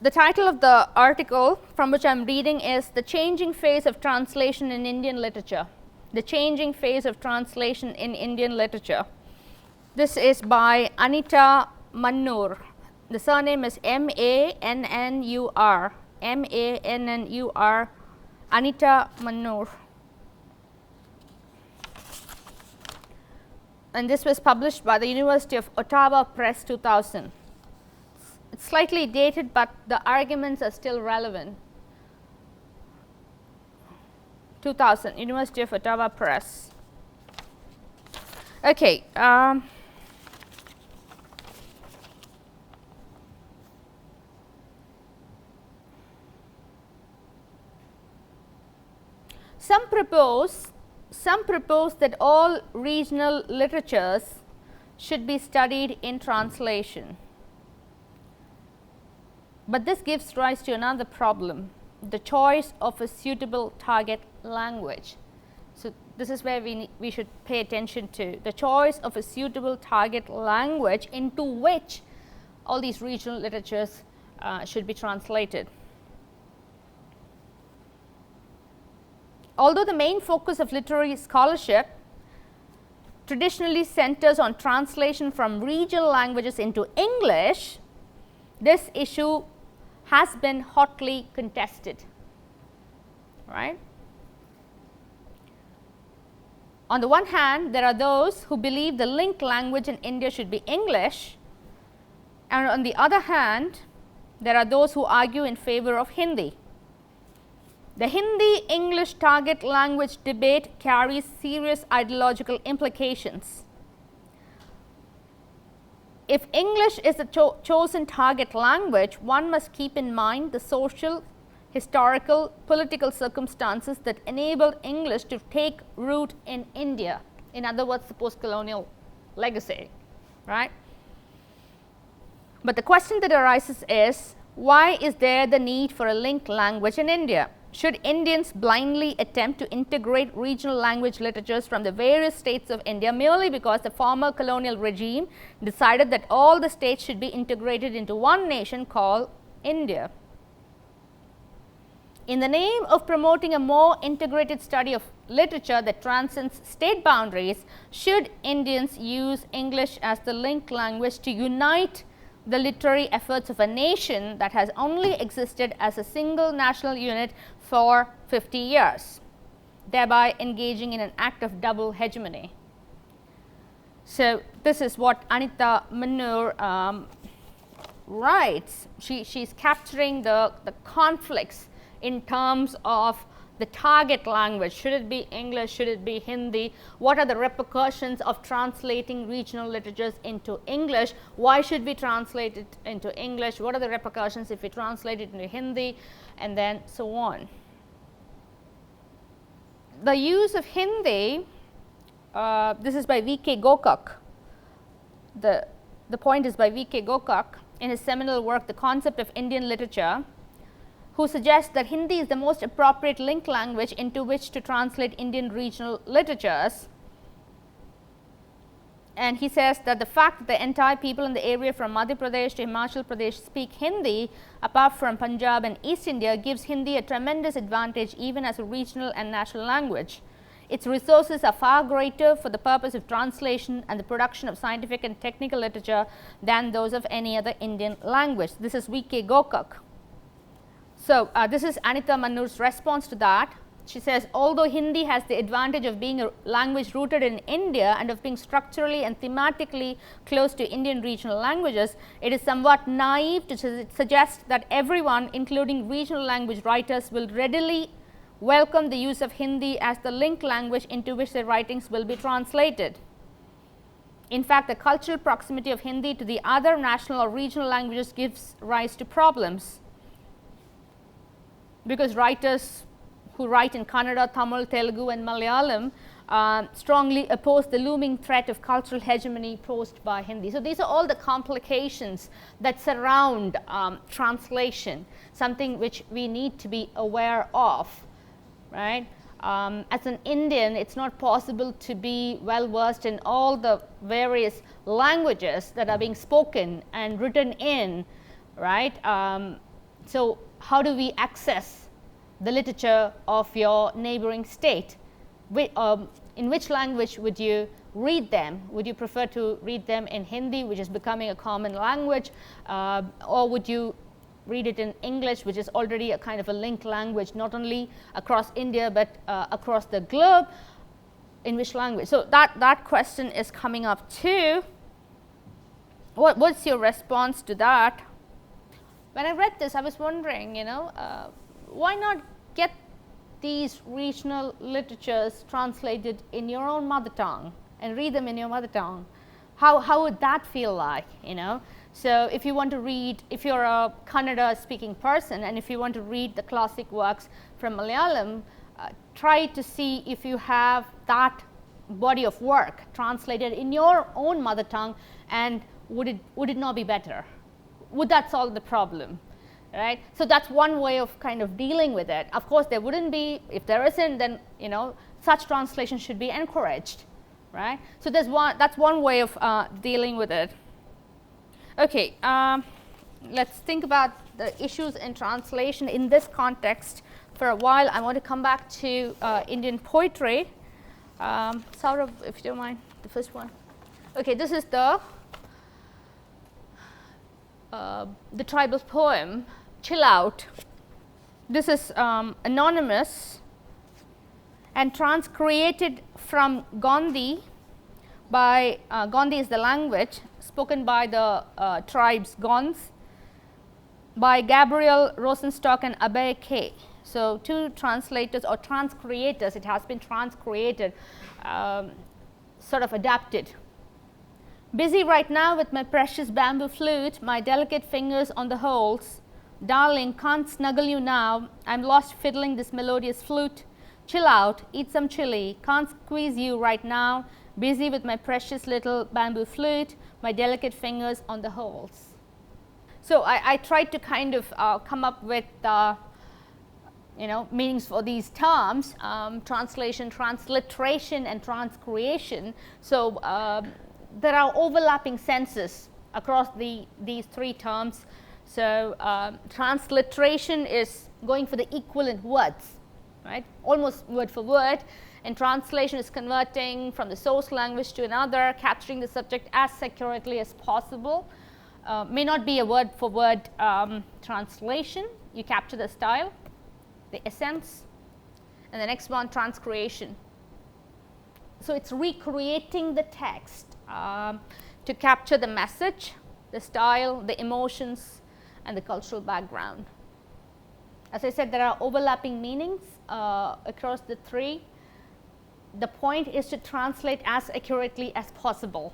The title of the article from which I am reading is The Changing Phase of Translation in Indian Literature. The Changing Phase of Translation in Indian Literature. This is by Anita Mannur. The surname is M-A-N-N-U-R. M-A-N-N-U-R. Anita Mannur. And this was published by the University of Ottawa Press 2000. It's slightly dated, but the arguments are still relevant. 2000, University of Ottawa Press. Okay. Some propose that all regional literatures should be studied in translation. But this gives rise to another problem, the choice of a suitable target language. So, this is where we should pay attention to the choice of a suitable target language into which all these regional literatures should be translated. Although the main focus of literary scholarship traditionally centers on translation from regional languages into English, this issue has been hotly contested, right. On the one hand, there are those who believe the linked language in India should be English, and on the other hand, there are those who argue in favor of Hindi. The Hindi-English target language debate carries serious ideological implications. If English is the chosen target language, one must keep in mind the social, historical, political circumstances that enabled English to take root in India. In other words, the post-colonial legacy, right. But the question that arises is, why is there the need for a linked language in India? Should Indians blindly attempt to integrate regional language literatures from the various states of India merely because the former colonial regime decided that all the states should be integrated into one nation called India? In the name of promoting a more integrated study of literature that transcends state boundaries, should Indians use English as the linked language to unite the literary efforts of a nation that has only existed as a single national unit for 50 years, thereby engaging in an act of double hegemony? So, this is what Anita Mannur writes. She is capturing the conflicts in terms of the target language. Should it be English? Should it be Hindi? What are the repercussions of translating regional literatures into English? Why should we translate it into English? What are the repercussions if we translate it into Hindi? And then so on. The use of Hindi, this is by V.K. Gokak. The point is by V.K. Gokak in his seminal work, The Concept of Indian Literature, who suggests that Hindi is the most appropriate linked language into which to translate Indian regional literatures. And he says that the fact that the entire people in the area from Madhya Pradesh to Himachal Pradesh speak Hindi, apart from Punjab and East India, gives Hindi a tremendous advantage even as a regional and national language. Its resources are far greater for the purpose of translation and the production of scientific and technical literature than those of any other Indian language. This is V.K. Gokak. So, this is Anita Mannur's response to that. She says, although Hindi has the advantage of being a language rooted in India and of being structurally and thematically close to Indian regional languages, it is somewhat naive to suggest that everyone, including regional language writers, will readily welcome the use of Hindi as the linked language into which their writings will be translated. In fact, the cultural proximity of Hindi to the other national or regional languages gives rise to problems, because writers who write in Kannada, Tamil, Telugu and Malayalam strongly oppose the looming threat of cultural hegemony posed by Hindi. So, these are all the complications that surround translation, something which we need to be aware of, right. As an Indian, it is not possible to be well versed in all the various languages that are being spoken and written in, right. So how do we access the literature of your neighboring state? In which language would you read them? Would you prefer to read them in Hindi, which is becoming a common language, or would you read it in English, which is already a kind of a linked language, not only across India but across the globe? In which language? So that question is coming up too. What's your response to that? When I read this, I was wondering, why not get these regional literatures translated in your own mother tongue and read them in your mother tongue? How would that feel like, So if you want to read, if you're a Kannada speaking person and if you want to read the classic works from Malayalam, try to see if you have that body of work translated in your own mother tongue, and would it not be better? Would that solve the problem? Right? So that's one way of kind of dealing with it. Of course, there wouldn't be, if there isn't, then such translation should be encouraged, right? So that's one way of dealing with it. Okay, let's think about the issues in translation in this context for a while. I want to come back to Indian poetry. Saurabh, if you don't mind, the first one. Okay, this is the tribal poem, Chill Out. This is anonymous and transcreated from Gondi by, Gondi is the language spoken by the tribes Gonds, by Gabriel Rosenstock and Abhay K. So two translators or transcreators, it has been transcreated, sort of adapted. Busy right now with my precious bamboo flute, my delicate fingers on the holes. Darling, can't snuggle you now, I'm lost fiddling this melodious flute. Chill out, eat some chili, can't squeeze you right now. Busy with my precious little bamboo flute, my delicate fingers on the holes. So I tried to kind of come up with meanings for these terms, translation, transliteration and transcreation. So there are overlapping senses across these three terms. So transliteration is going for the equivalent words, right? Almost word for word. And translation is converting from the source language to another, capturing the subject as accurately as possible. May not be a word for word translation. You capture the style, the essence. And the next one, transcreation. So it's recreating the text to capture the message, the style, the emotions, and the cultural background. As I said, there are overlapping meanings across the three. The point is to translate as accurately as possible.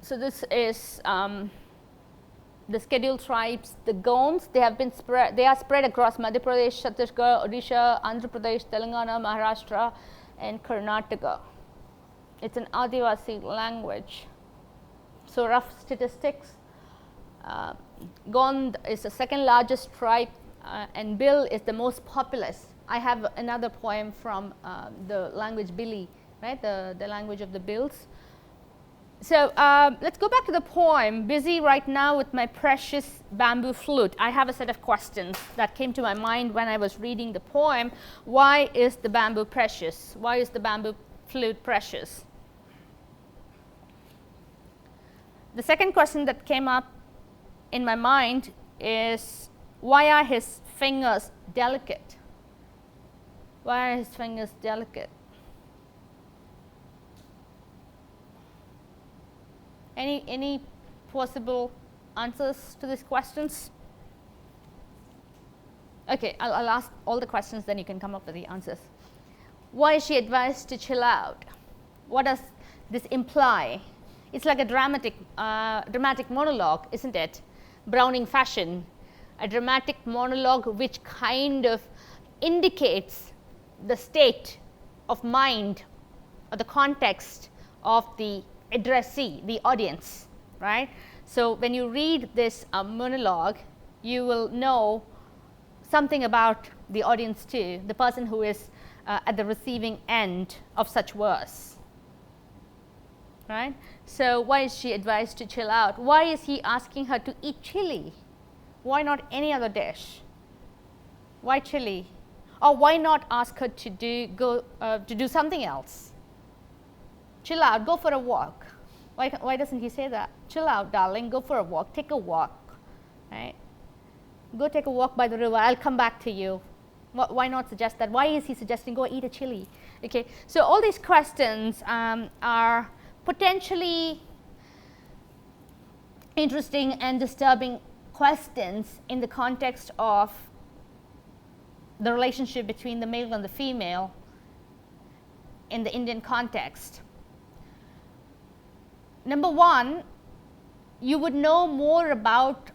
So this is the scheduled tribes, the Gonds. They are spread across Madhya Pradesh, Chhattisgarh, Odisha, Andhra Pradesh, Telangana, Maharashtra, and Karnataka. It's an Adivasi language. So rough statistics, Gond is the second largest tribe and Bill is the most populous. I have another poem from the language Billy, right, the language of the Bills. So let's go back to the poem, Busy right now with my precious bamboo flute. I have a set of questions that came to my mind when I was reading the poem. Why is the bamboo precious? Why is the bamboo flute precious? The second question that came up in my mind is, why are his fingers delicate? Why are his fingers delicate? Any possible answers to these questions? Okay, I'll ask all the questions, then you can come up with the answers. Why is she advised to chill out? What does this imply? It's like a dramatic monologue, isn't it? Browning fashion, a dramatic monologue which kind of indicates the state of mind or the context of the addressee, the audience, right? So when you read this monologue, you will know something about the audience too, the person who is at the receiving end of such verse, right? So why is she advised to chill out? Why is he asking her to eat chili? Why not any other dish? Why chili? Or why not ask her to do something else? Chill out, go for a walk. Why doesn't he say that? Chill out, darling, go for a walk, take a walk, right? Go take a walk by the river, I'll come back to you. Why not suggest that? Why is he suggesting go eat a chili? Okay, so all these questions are potentially interesting and disturbing questions in the context of the relationship between the male and the female in the Indian context. Number one, you would know more about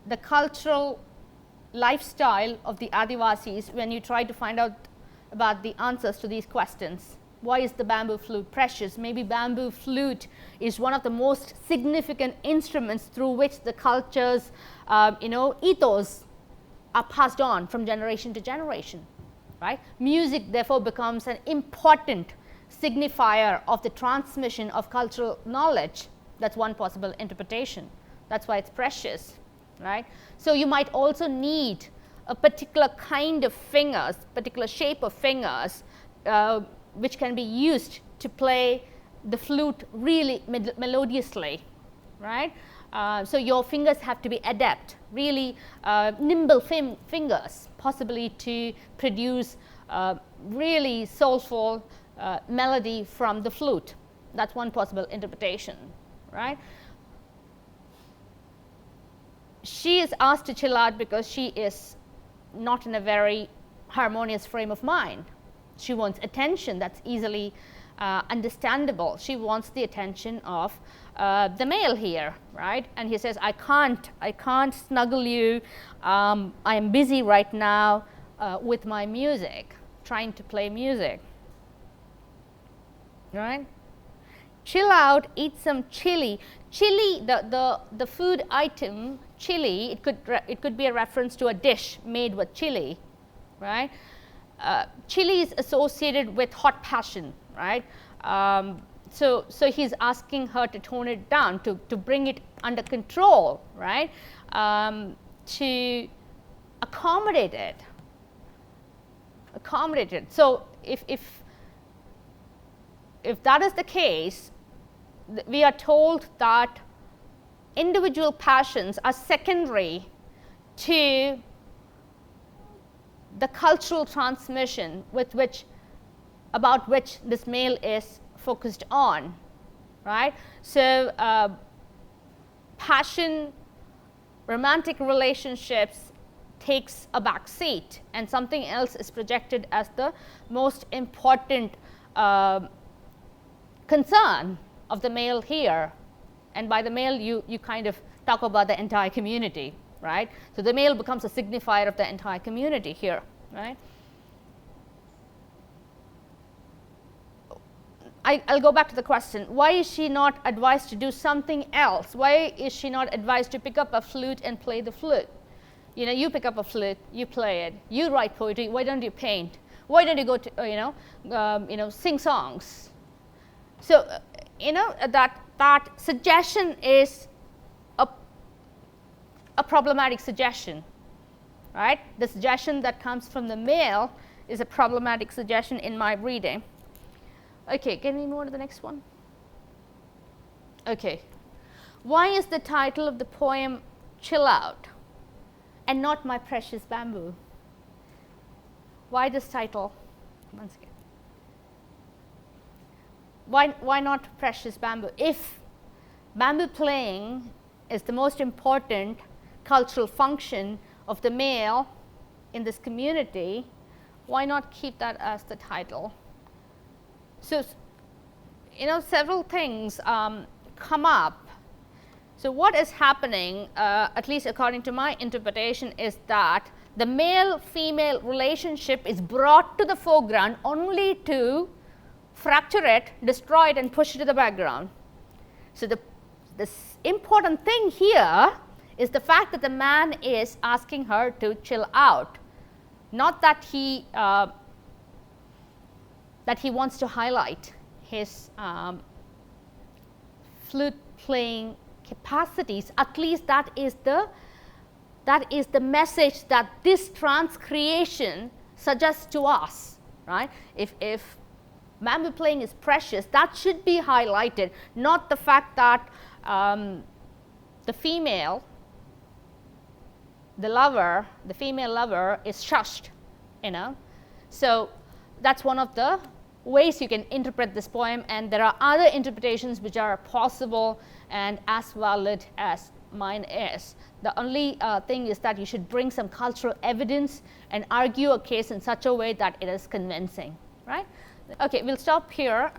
the cultural lifestyle of the Adivasis when you try to find out about the answers to these questions. Why is the bamboo flute precious? Maybe bamboo flute is one of the most significant instruments through which the culture's ethos are passed on from generation to generation, right? Music therefore becomes an important signifier of the transmission of cultural knowledge. That's one possible interpretation. That's why it's precious, right? So you might also need a particular kind of fingers, particular shape of fingers, which can be used to play the flute really melodiously, right? So your fingers have to be adept, really nimble fingers, possibly to produce really soulful melody from the flute. That's one possible interpretation, right? She is asked to chill out because she is not in a very harmonious frame of mind. She wants attention. That's easily understandable. She wants the attention of the male here, right? And he says, I can't snuggle you. I am busy right now with my music, trying to play music, right? Chill out, eat some chili. Chili, the food item chili, it could be a reference to a dish made with chili, right? Chili is associated with hot passion, right? So he's asking her to tone it down, to bring it under control, right? To accommodate it. So if that is the case, we are told that individual passions are secondary to the cultural transmission about which this male is focused on, right? So passion, romantic relationships takes a back seat, and something else is projected as the most important concern of the male here. And by the male, you kind of talk about the entire community, right? So the male becomes a signifier of the entire community here, right? I'll go back to the question. Why is she not advised to do something else? Why is she not advised to pick up a flute and play the flute? You know, you pick up a flute, you play it, you write poetry. Why don't you paint? Why don't you go to sing songs? So that suggestion is a problematic suggestion, right? The suggestion that comes from the male is a problematic suggestion in my reading. Okay, can we move on to the next one? Okay. Why is the title of the poem Chill Out and not My Precious Bamboo? Why this title? Once again. Why not Precious Bamboo? If bamboo playing is the most important cultural function of the male in this community, why not keep that as the title? So, several things come up. So what is happening, at least according to my interpretation, is that the male-female relationship is brought to the foreground only to fracture it, destroy it, and push it to the background. So the important thing here is the fact that the man is asking her to chill out, not that he wants to highlight his flute playing capacities. At least that is the That is the message that this transcreation suggests to us, right? If bamboo playing is precious, that should be highlighted, not the fact that the female lover is shushed, you know. So that's one of the ways you can interpret this poem, and there are other interpretations which are possible and as valid as mine is. The only thing is that you should bring some cultural evidence and argue a case in such a way that it is convincing, right? Okay, we'll stop here.